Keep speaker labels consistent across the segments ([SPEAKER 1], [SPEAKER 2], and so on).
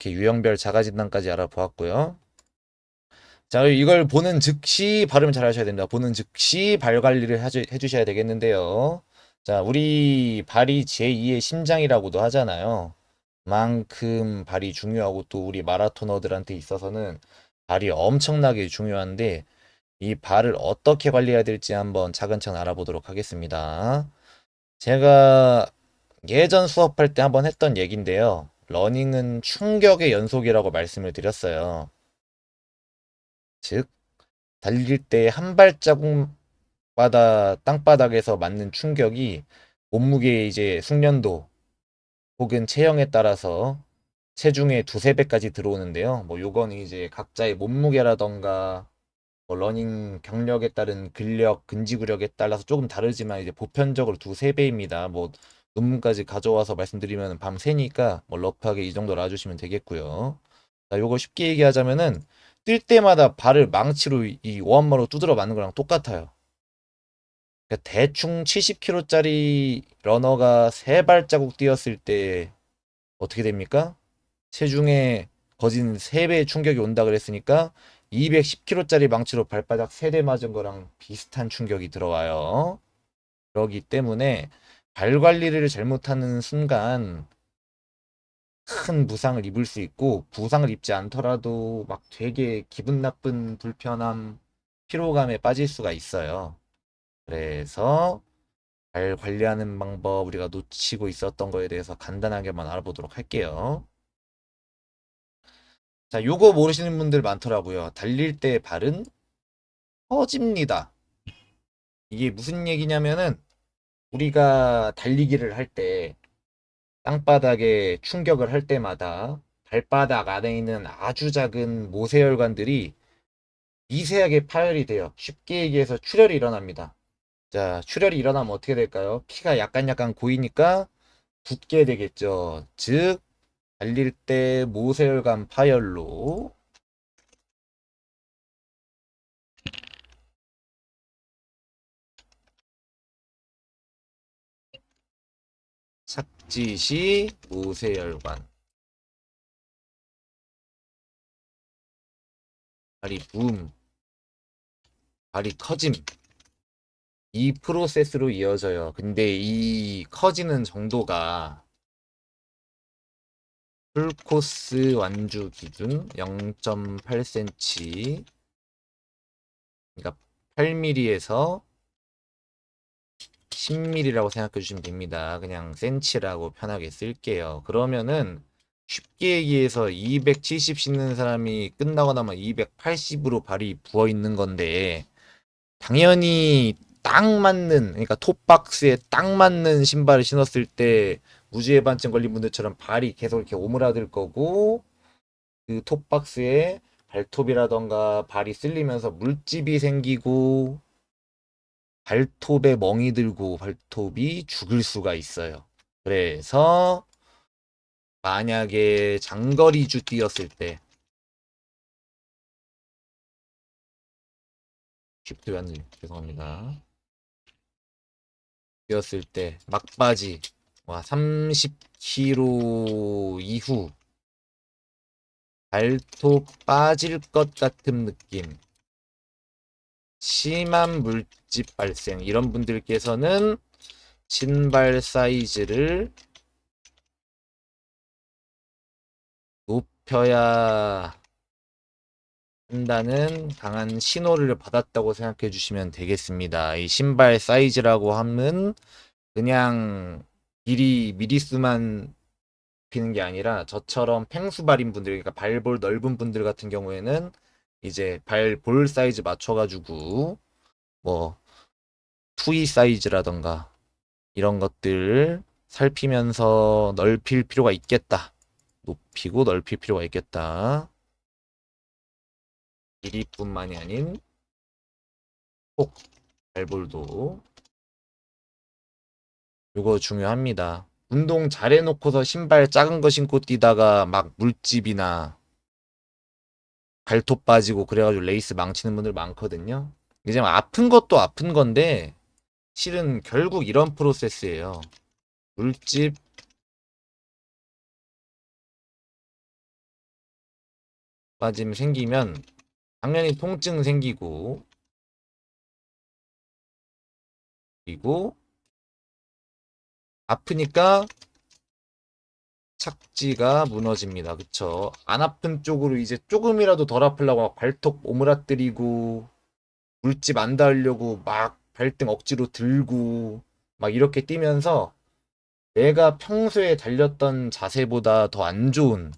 [SPEAKER 1] 이렇게 유형별 자가진단까지 알아보았고요. 자, 이걸 보는 즉시 발음 잘 하셔야 됩니다. 보는 즉시 발 관리를 해주셔야 되겠는데요. 자, 우리 발이 제2의 심장이라고도 하잖아요. 만큼 발이 중요하고 또 우리 마라토너들한테 있어서는 발이 엄청나게 중요한데 이 발을 어떻게 관리해야 될지 한번 차근차근 알아보도록 하겠습니다. 제가 예전 수업할 때 한번 했던 얘기인데요. 러닝은 충격의 연속이라고 말씀을 드렸어요. 즉, 달릴 때 한 발자국마다 땅바닥에서 맞는 충격이 몸무게의 이제 숙련도 혹은 체형에 따라서 체중의 두세 배까지 들어오는데요. 뭐 요거는 이제 각자의 몸무게라던가 뭐 러닝 경력에 따른 근력, 근지구력에 따라서 조금 다르지만 이제 보편적으로 두세 배입니다. 뭐 논문까지 가져와서 말씀드리면 밤 새니까 뭐 러프하게 이 정도 놔주시면 되겠고요. 자, 요거 쉽게 얘기하자면은 뛸 때마다 발을 망치로 이 오한마로 두드려 맞는 거랑 똑같아요. 그러니까 대충 70kg짜리 러너가 세 발자국 뛰었을 때 어떻게 됩니까? 체중에 거진 3배의 충격이 온다 그랬으니까 210kg짜리 망치로 발바닥 3대 맞은 거랑 비슷한 충격이 들어와요. 그렇기 때문에 발 관리를 잘못하는 순간 큰 부상을 입을 수 있고 부상을 입지 않더라도 막 되게 기분 나쁜 불편함, 피로감에 빠질 수가 있어요. 그래서 발 관리하는 방법 우리가 놓치고 있었던 거에 대해서 간단하게만 알아보도록 할게요. 자, 요거 모르시는 분들 많더라고요. 달릴 때 발은 커집니다. 이게 무슨 얘기냐면은 우리가 달리기를 할 때 땅바닥에 충격을 할 때마다 발바닥 안에 있는 아주 작은 모세혈관들이 미세하게 파열이 돼요. 쉽게 얘기해서 출혈이 일어납니다. 자, 출혈이 일어나면 어떻게 될까요? 피가 약간 고이니까 붓게 되겠죠. 즉, 달릴 때 모세혈관 파열로 착지시 모세혈관 발이 부음, 발이 커짐 이 프로세스로 이어져요. 근데 이 커지는 정도가 풀코스 완주 기준 0.8cm 그러니까 8mm에서 10mm라고 생각해 주시면 됩니다. 그냥 센치라고 편하게 쓸게요. 그러면은 쉽게 얘기해서 270 신는 사람이 끝나고 나면 280으로 발이 부어 있는 건데 당연히 딱 맞는 그러니까 톱박스에 딱 맞는 신발을 신었을 때 무지해반증 걸린 분들처럼 발이 계속 이렇게 오므라들 거고 그 톱박스에 발톱이라던가 발이 쓸리면서 물집이 생기고 발톱에 멍이 들고 발톱이 죽을 수가 있어요. 그래서 만약에 장거리주 뛰었을 때 쉽트 완전 죄송합니다. 뛰었을 때 막바지 와 30km 이후 발톱 빠질 것 같은 느낌 심한 물집 발생 이런 분들께서는 신발 사이즈를 높여야 한다는 강한 신호를 받았다고 생각해 주시면 되겠습니다. 이 신발 사이즈라고 하면 그냥 길이 미리수만 피는 게 아니라 저처럼 팽수발인 분들, 그러니까 발볼 넓은 분들 같은 경우에는 이제 발볼 사이즈 맞춰가지고 뭐 투이 사이즈라던가 이런 것들 살피면서 넓힐 필요가 있겠다. 높이고 넓힐 필요가 있겠다. 길이뿐만이 아닌 꼭 발볼도 이거 중요합니다. 운동 잘해놓고서 신발 작은 거 신고 뛰다가 막 물집이나 발톱 빠지고 그래가지고 레이스 망치는 분들 많거든요. 이제 아픈 것도 아픈 건데 실은 결국 이런 프로세스예요. 물집 빠짐 생기면 당연히 통증 생기고, 그리고 아프니까 착지가 무너집니다. 그쵸? 안 아픈 쪽으로 이제 조금이라도 덜 아프려고 발톱 오므라뜨리고 물집 안 닿으려고 막 발등 억지로 들고 막 이렇게 뛰면서 내가 평소에 달렸던 자세보다 더 안 좋은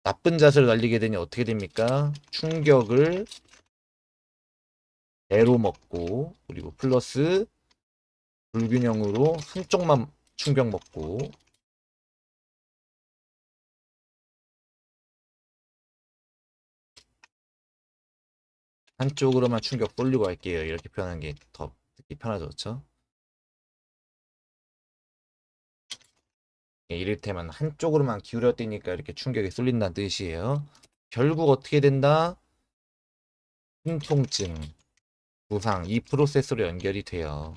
[SPEAKER 1] 나쁜 자세를 달리게 되니 어떻게 됩니까? 충격을 배로 먹고, 그리고 플러스 불균형으로 한쪽만 충격 먹고, 한쪽으로만 충격 돌리고 할게요. 이렇게 표현하는 게 더 듣기 편하죠, 그렇죠? 예, 이를테면 한쪽으로만 기울여 뛰니까 이렇게 충격이 쏠린다는 뜻이에요. 결국 어떻게 된다? 통증, 부상, 이 프로세스로 연결이 돼요.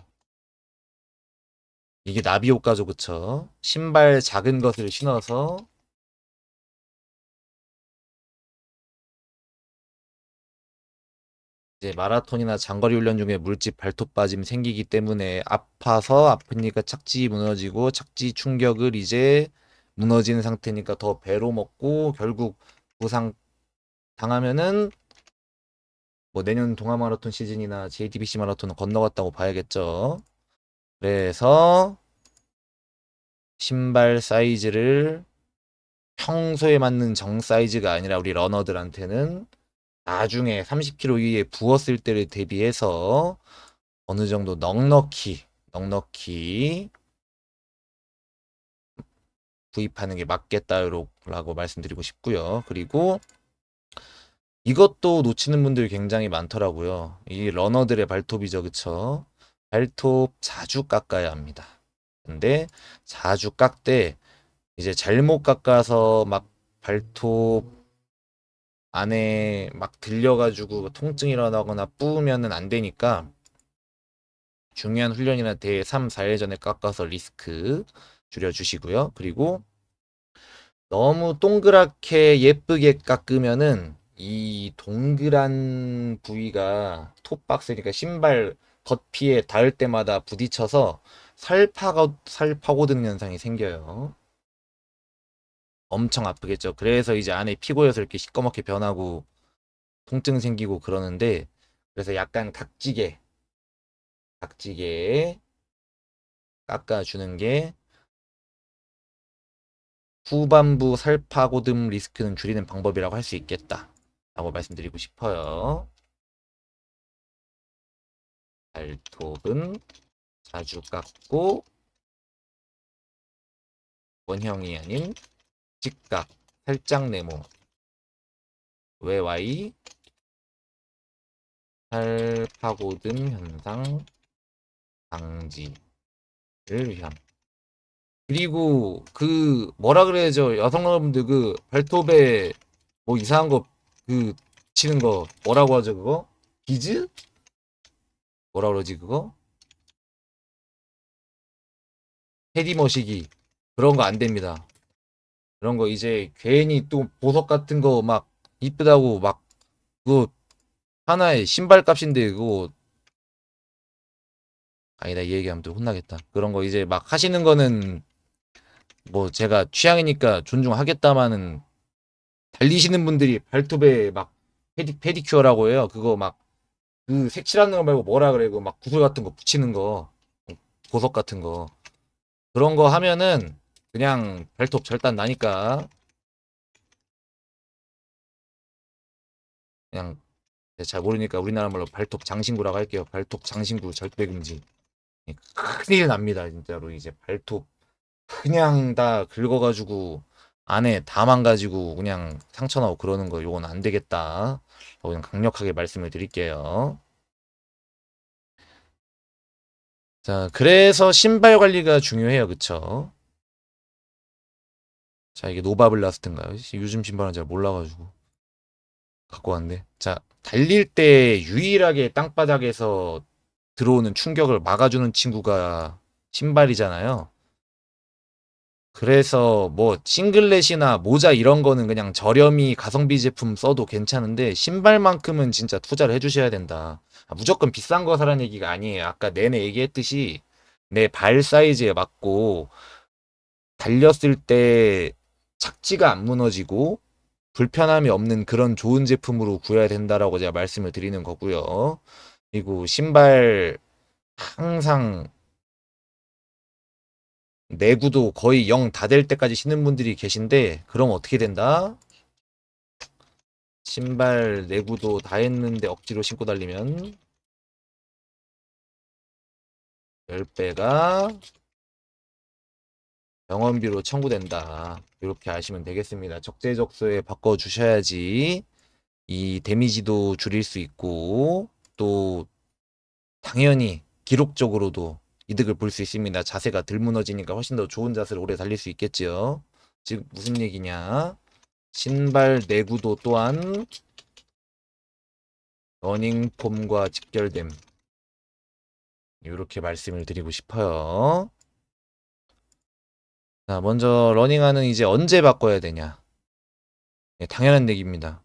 [SPEAKER 1] 이게 나비 효과죠, 그쵸? 신발 작은 것을 신어서 이제 마라톤이나 장거리 훈련 중에 물집 발톱 빠짐 생기기 때문에 아파서 아프니까 착지 무너지고 착지 충격을 이제 무너지는 상태니까 더 배로 먹고 결국 부상 당하면은 뭐 내년 동아 마라톤 시즌이나 JTBC 마라톤은 건너갔다고 봐야겠죠. 그래서 신발 사이즈를 평소에 맞는 정 사이즈가 아니라 우리 러너들한테는 나중에 30kg 위에 부었을 때를 대비해서 어느 정도 넉넉히 구입하는 게 맞겠다라고 말씀드리고 싶고요. 그리고 이것도 놓치는 분들이 굉장히 많더라고요. 이 러너들의 발톱이죠, 그쵸? 발톱 자주 깎아야 합니다. 근데 자주 깎되 이제 잘못 깎아서 막 발톱 안에 막 들려가지고 통증이 일어나거나 뿌우면은 안 되니까 중요한 훈련이나 대회 3, 4일 전에 깎아서 리스크 줄여주시고요. 그리고 너무 동그랗게 예쁘게 깎으면은 이 동그란 부위가 톱박스니까 신발 겉피에 닿을 때마다 부딪혀서 살 파고드는 현상이 생겨요. 엄청 아프겠죠. 그래서 이제 안에 피고여서 이렇게 시꺼멓게 변하고 통증 생기고 그러는데 그래서 약간 각지게 깎아주는 게 후반부 살파고듬 리스크는 줄이는 방법이라고 할 수 있겠다 라고 말씀드리고 싶어요. 발톱은 자주 깎고 원형이 아닌 직각 살짝 네모 외와이 살파고듬 현상 방지를 위함. 그리고 그 뭐라 그래야죠, 여성분들 그 발톱에 뭐 이상한 거 그 치는 거 뭐라고 하죠, 그거? 비즈? 뭐라 그러지 그거? 테디 머시기 그런 거 안 됩니다. 그런 거 이제 괜히 또 보석 같은 거 막 이쁘다고 막 그거 하나의 신발 값인데 그거 아니다, 이 얘기하면 또 혼나겠다. 그런 거 이제 막 하시는 거는 뭐 제가 취향이니까 존중하겠다마는 달리시는 분들이 발톱에 막 페디큐어라고 해요. 그거 막 그 색칠하는 거 말고 뭐라 그래? 그 막 구슬 같은 거 붙이는 거, 보석 같은 거. 그런 거 하면은 그냥 발톱 절단 나니까 그냥 잘 모르니까 우리나라 말로 발톱 장신구라고 할게요. 발톱 장신구 절대 금지. 큰일 납니다, 진짜로. 이제 발톱 그냥 다 긁어가지고 안에 다 망가지고 그냥 상처 나고 그러는 거 요건 안 되겠다. 그냥 강력하게 말씀을 드릴게요. 자, 그래서 신발 관리가 중요해요. 그쵸? 자, 이게 노바블라스트인가요? 요즘 신발은 잘 몰라가지고 갖고 왔는데. 자, 달릴 때 유일하게 땅바닥에서 들어오는 충격을 막아주는 친구가 신발이잖아요. 그래서 뭐 싱글렛이나 모자 이런 거는 그냥 저렴이 가성비 제품 써도 괜찮은데 신발만큼은 진짜 투자를 해주셔야 된다. 무조건 비싼 거 사라는 얘기가 아니에요. 아까 내내 얘기했듯이 내 발 사이즈에 맞고 달렸을 때 착지가 안 무너지고 불편함이 없는 그런 좋은 제품으로 구해야 된다라고 제가 말씀을 드리는 거고요. 그리고 신발 항상 내구도 거의 0 다 될 때까지 신는 분들이 계신데 그럼 어떻게 된다? 신발 내구도 다 했는데 억지로 신고 달리면 10배가 병원비로 청구된다. 이렇게 아시면 되겠습니다. 적재적소에 바꿔주셔야지 이 데미지도 줄일 수 있고 또 당연히 기록적으로도 이득을 볼 수 있습니다. 자세가 덜 무너지니까 훨씬 더 좋은 자세로 오래 달릴 수 있겠죠. 즉 무슨 얘기냐? 신발 내구도 또한 러닝폼과 직결됨. 이렇게 말씀을 드리고 싶어요. 자, 먼저 러닝화는 이제 언제 바꿔야 되냐? 네, 당연한 얘기입니다.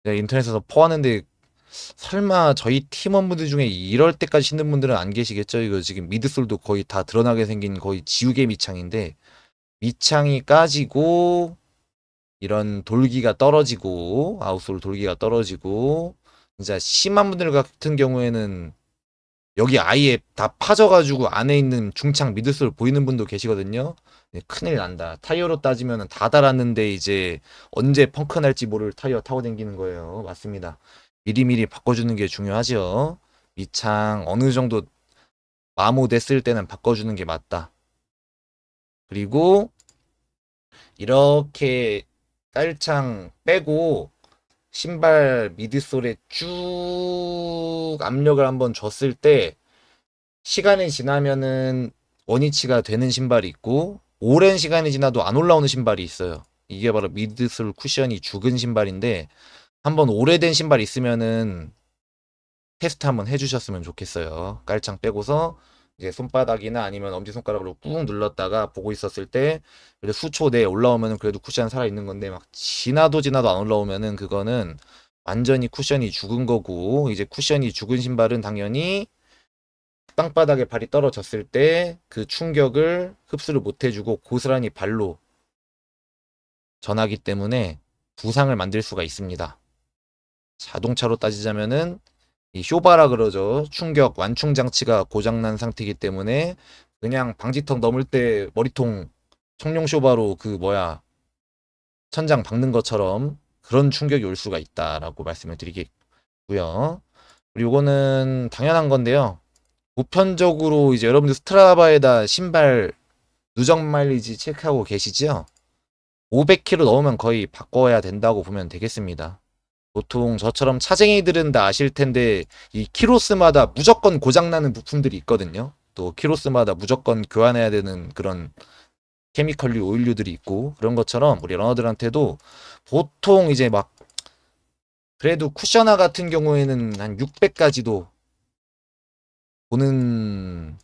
[SPEAKER 1] 내가 인터넷에서 퍼왔는데 설마 저희 팀원분들 중에 이럴 때까지 신는 분들은 안 계시겠죠? 이거 지금 미드솔도 거의 다 드러나게 생긴 거의 지우개 밑창인데 밑창이 까지고 이런 돌기가 떨어지고 아웃솔 돌기가 떨어지고 진짜 심한 분들 같은 경우에는 여기 아예 다 파져가지고 안에 있는 중창 미드솔 보이는 분도 계시거든요. 네, 큰일 난다. 타이어로 따지면 다 달았는데 이제 언제 펑크 날지 모를 타이어 타고 다니는 거예요. 맞습니다. 미리미리 바꿔주는 게 중요하죠. 밑창 어느 정도 마모됐을 때는 바꿔주는 게 맞다. 그리고 이렇게 깔창 빼고 신발 미드솔에 쭉 압력을 한번 줬을 때 시간이 지나면은 원위치가 되는 신발이 있고 오랜 시간이 지나도 안 올라오는 신발이 있어요. 이게 바로 미드솔 쿠션이 죽은 신발인데 한번 오래된 신발 있으면은 테스트 한번 해주셨으면 좋겠어요. 깔창 빼고서 이제 손바닥이나 아니면 엄지손가락으로 꾹 눌렀다가 보고 있었을 때 그래도 수초 내에 올라오면은 그래도 쿠션 살아 있는 건데 막 지나도 안 올라오면은 그거는 완전히 쿠션이 죽은 거고 이제 쿠션이 죽은 신발은 당연히 땅바닥에 발이 떨어졌을 때 그 충격을 흡수를 못 해주고 고스란히 발로 전하기 때문에 부상을 만들 수가 있습니다. 자동차로 따지자면은 이 쇼바라 그러죠. 충격 완충 장치가 고장난 상태이기 때문에 그냥 방지턱 넘을 때 머리통 청룡 쇼바로 그 뭐야 천장 박는 것처럼 그런 충격이 올 수가 있다라고 말씀을 드리겠고요. 그리고 이거는 당연한 건데요. 보편적으로 이제 여러분들 스트라바에다 신발 누적 마일리지 체크하고 계시죠? 500km 넘으면 거의 바꿔야 된다고 보면 되겠습니다. 보통 저처럼 차쟁이들은 다 아실 텐데 이 키로스마다 무조건 고장나는 부품들이 있거든요. 또 키로스마다 무조건 교환해야 되는 그런 케미컬류, 오일류들이 있고 그런 것처럼 우리 러너들한테도 보통 이제 막 그래도 쿠셔나 같은 경우에는 한 600까지도 보는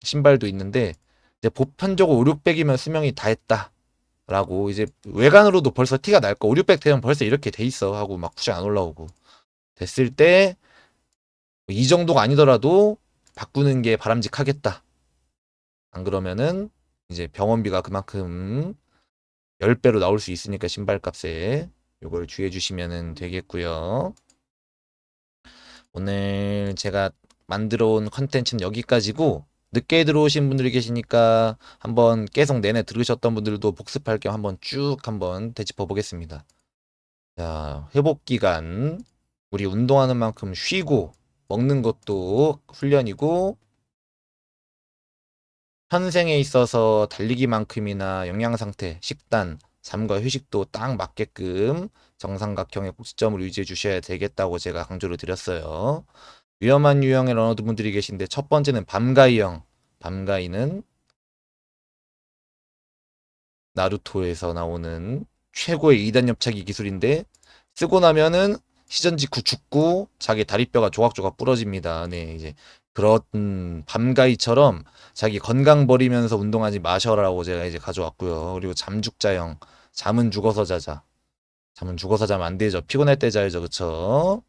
[SPEAKER 1] 신발도 있는데 이제 보편적으로 5, 600이면 수명이 다 했다. 라고 이제 외관으로도 벌써 티가 날 거 5, 600 되면 벌써 이렇게 돼 있어 하고 막 쿠션 안 올라오고 됐을 때 이 정도가 아니더라도 바꾸는 게 바람직하겠다. 안 그러면은 이제 병원비가 그만큼 10배로 나올 수 있으니까 신발값에 요걸 주의해 주시면 되겠고요. 오늘 제가 만들어 온 컨텐츠는 여기까지고 늦게 들어오신 분들이 계시니까 한번 계속 내내 들으셨던 분들도 복습할 겸 한번 쭉 한번 되짚어 보겠습니다. 자, 회복 기간 우리 운동하는 만큼 쉬고 먹는 것도 훈련이고 현생에 있어서 달리기만큼이나 영양 상태, 식단, 잠과 휴식도 딱 맞게끔 정삼각형의 꼭지점을 유지해 주셔야 되겠다고 제가 강조를 드렸어요. 위험한 유형의 러너분들이 계신데 첫 번째는 밤가이형. 밤가이는 나루토에서 나오는 최고의 2단 옆차기 기술인데 쓰고 나면은 시전 직후 죽고 자기 다리뼈가 조각조각 부러집니다. 네, 이제 그런 밤가이처럼 자기 건강 버리면서 운동하지 마셔라고 제가 이제 가져왔고요. 그리고 잠죽자형. 잠은 죽어서 자자. 잠은 죽어서 자면 안 되죠. 피곤할 때 자야죠. 그쵸?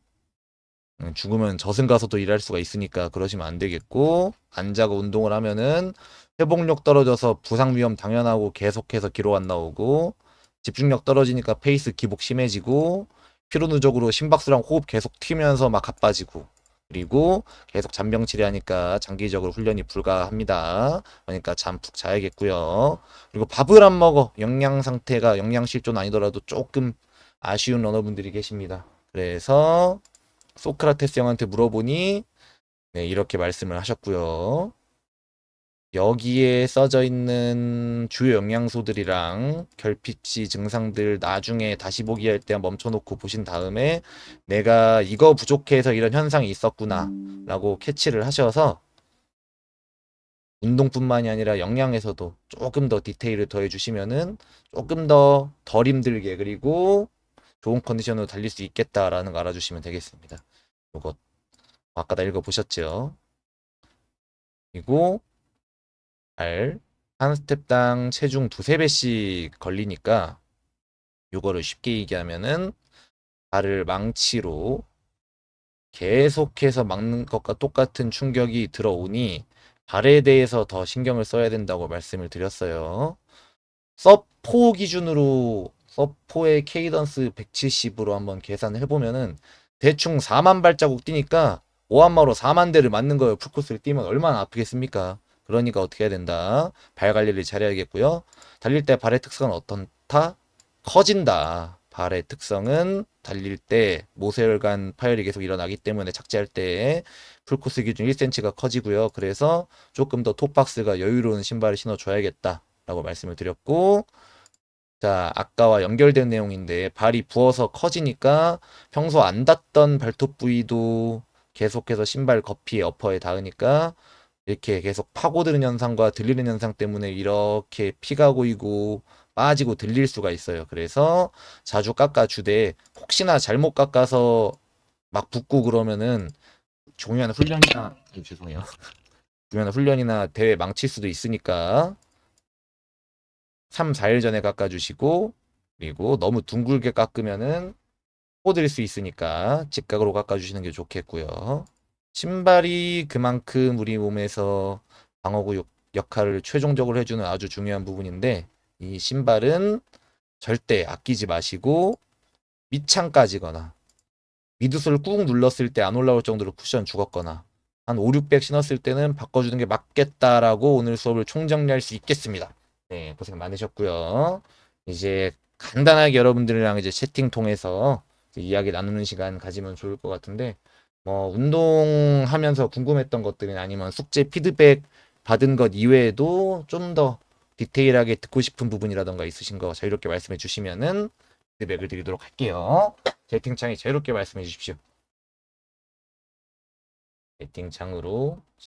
[SPEAKER 1] 죽으면 저승 가서도 일할 수가 있으니까 그러시면 안 되겠고, 안 자고 운동을 하면은 회복력 떨어져서 부상 위험 당연하고 계속해서 기록 안 나오고, 집중력 떨어지니까 페이스 기복 심해지고, 피로 누적으로 심박수랑 호흡 계속 튀면서 막 가빠지고, 그리고 계속 잔병 치레하니까 장기적으로 훈련이 불가합니다. 그러니까 잠 푹 자야겠고요. 그리고 밥을 안 먹어. 영양 상태가 영양 실조는 아니더라도 조금 아쉬운 러너분들이 계십니다. 그래서 소크라테스 형한테 물어보니 네, 이렇게 말씀을 하셨고요. 여기에 써져 있는 주요 영양소들이랑 결핍시 증상들 나중에 다시 보기 할 때 멈춰놓고 보신 다음에 내가 이거 부족해서 이런 현상이 있었구나 라고 캐치를 하셔서 운동뿐만이 아니라 영양에서도 조금 더 디테일을 더해 주시면은 조금 더 덜 힘들게 그리고 좋은 컨디션으로 달릴 수 있겠다라는 거 알아주시면 되겠습니다. 이거 아까 다 읽어보셨죠? 그리고 발, 한 스텝당 체중 두세 배씩 걸리니까 이거를 쉽게 얘기하면은 발을 망치로 계속해서 막는 것과 똑같은 충격이 들어오니 발에 대해서 더 신경을 써야 된다고 말씀을 드렸어요. 서포 기준으로 서포의 케이던스 170으로 한번 계산을 해보면은 대충 4만 발자국 뛰니까 오한마로 4만 대를 맞는 거예요. 풀코스를 뛰면 얼마나 아프겠습니까? 그러니까 어떻게 해야 된다. 발 관리를 잘해야겠고요. 달릴 때 발의 특성은 어떻다? 커진다. 발의 특성은 달릴 때 모세혈관 파열이 계속 일어나기 때문에 착지할 때 풀코스 기준 1cm가 커지고요. 그래서 조금 더 톱박스가 여유로운 신발을 신어줘야겠다. 라고 말씀을 드렸고, 자, 아까와 연결된 내용인데 발이 부어서 커지니까 평소 안 닿던 발톱 부위도 계속해서 신발 거피에 어퍼에 닿으니까 이렇게 계속 파고드는 현상과 들리는 현상 때문에 이렇게 피가 고이고 빠지고 들릴 수가 있어요. 그래서 자주 깎아주되 혹시나 잘못 깎아서 막 붓고 그러면은 중요한 훈련이나 죄송해요. 중요한 훈련이나 대회 망칠 수도 있으니까 3, 4일 전에 깎아주시고, 그리고 너무 둥글게 깎으면은 꼬드릴 수 있으니까 직각으로 깎아주시는 게 좋겠고요. 신발이 그만큼 우리 몸에서 방어구 역할을 최종적으로 해주는 아주 중요한 부분인데, 이 신발은 절대 아끼지 마시고 밑창 까지거나 미드솔 꾹 눌렀을 때 안 올라올 정도로 쿠션 죽었거나 한 5, 600 신었을 때는 바꿔주는 게 맞겠다라고 오늘 수업을 총정리할 수 있겠습니다. 네, 고생 많으셨고요. 이제 간단하게 여러분들이랑 이제 채팅 통해서 이제 이야기 나누는 시간 가지면 좋을 것 같은데, 뭐 운동하면서 궁금했던 것들이나 아니면 숙제 피드백 받은 것 이외에도 좀 더 디테일하게 듣고 싶은 부분이라던가 있으신 거 자유롭게 말씀해 주시면은 피드백을 드리도록 할게요. 채팅창에 자유롭게 말씀해 주십시오. 채팅창으로